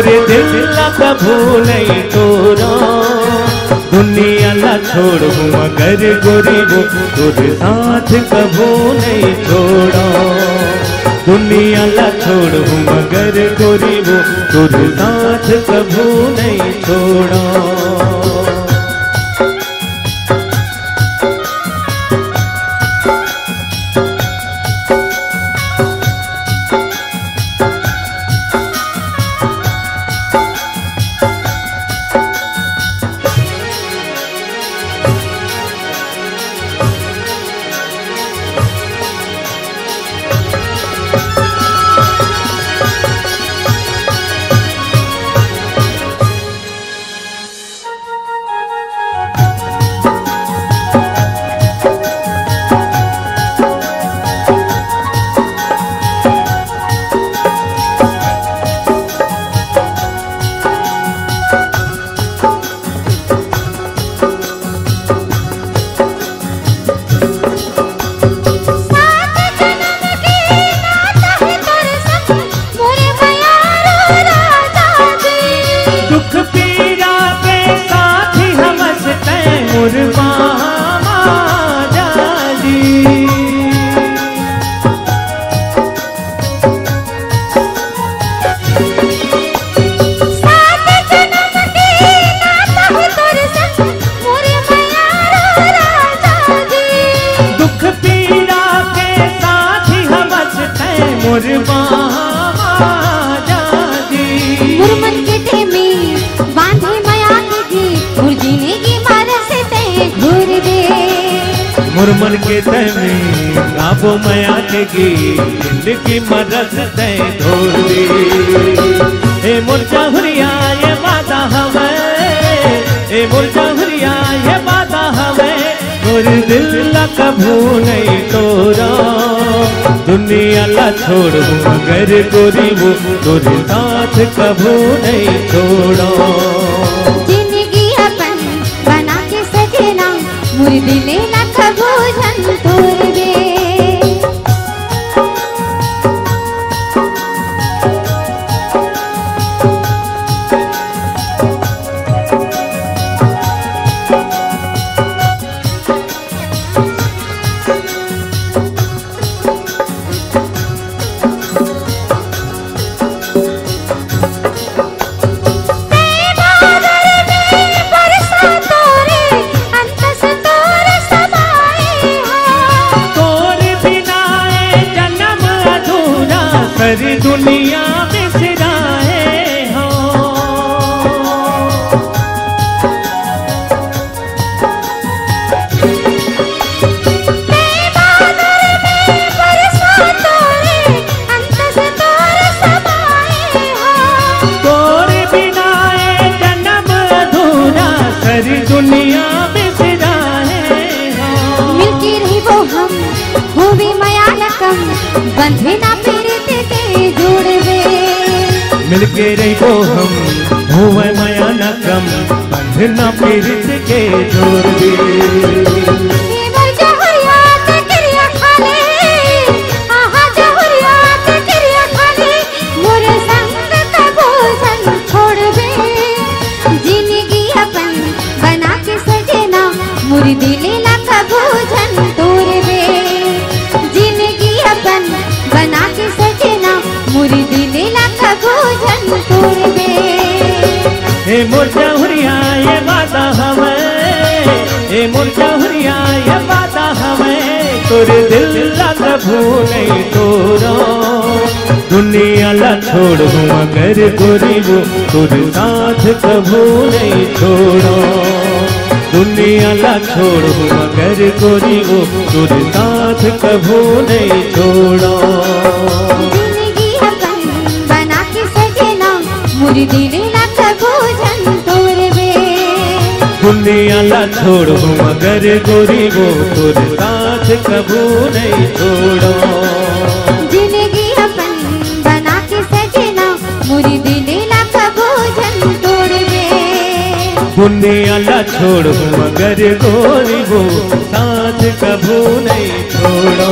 तोरे दिल ला कभू नहीं तोड़ा। दुनिया ला छोड़ू मगर गोरी वो तोरे साथ कभू नहीं छोड़ा। दुनिया ला छोड़ू मगर गोरी वो तोरे साथ कभू नहीं छोड़ा। मुरमन के तमे गाबो मया के गी जिंदगी मरस ते धोर दी। ए मुर्जा हुरिया ये बादा हवे, ए मुर्जा हुरिया ये बादा हवे, मोर दिल ला कभू नहीं तोड़ा। दुनिया ला छोड़ू मगर गोरी वो तोरे साथ कभू नहीं छोड़ा। जिंदगी अपन बना के सजना मोर दिल ला कभू जन तोड़ दे। सारी दुनिया बिसराए हो तोरे बिना जन्म अधूरा सारी दुनिया बिसराए हो। मिलके रही वो हम होवे माया न कम बंधे ना मिलके रही वो हम हुए माया न कम बंधना पीरित के जोड़ दे। जिंदगी अपन बना के सजना मुरी दिले ला कभू जन तोड़ दे। जिंदगी अपन बना के सजना मुरी दिले ला कभू जन तोड़ दे। ए मुर्जा हुरिया ये बादा हवे, ए मुर्जा हुरिया ये बादा हवे, तोरे दिल ला कभू नहीं तोड़ा। दुनिया ला छोड़ू मगर गोरी वो तोरे साथ कभू नहीं छोड़ा। दुनिया ला छोड़ू मगर गोरी वो तोरे साथ कभू नहीं छोड़ा। जिंदगी अपन बना के सजना मुरी दिले ला कभू जन तोड़ दे। दुनिया ला छोड़ू मगर गोरी वो तोरे साथ कभू नहीं छोड़ा। जिंदगी अपन बना के सजना मुरी दिले ला कभू जन तोड़ दे। दुनिया ला छोड़ू मगर गोरी वो साथ कभू नहीं छोड़ा।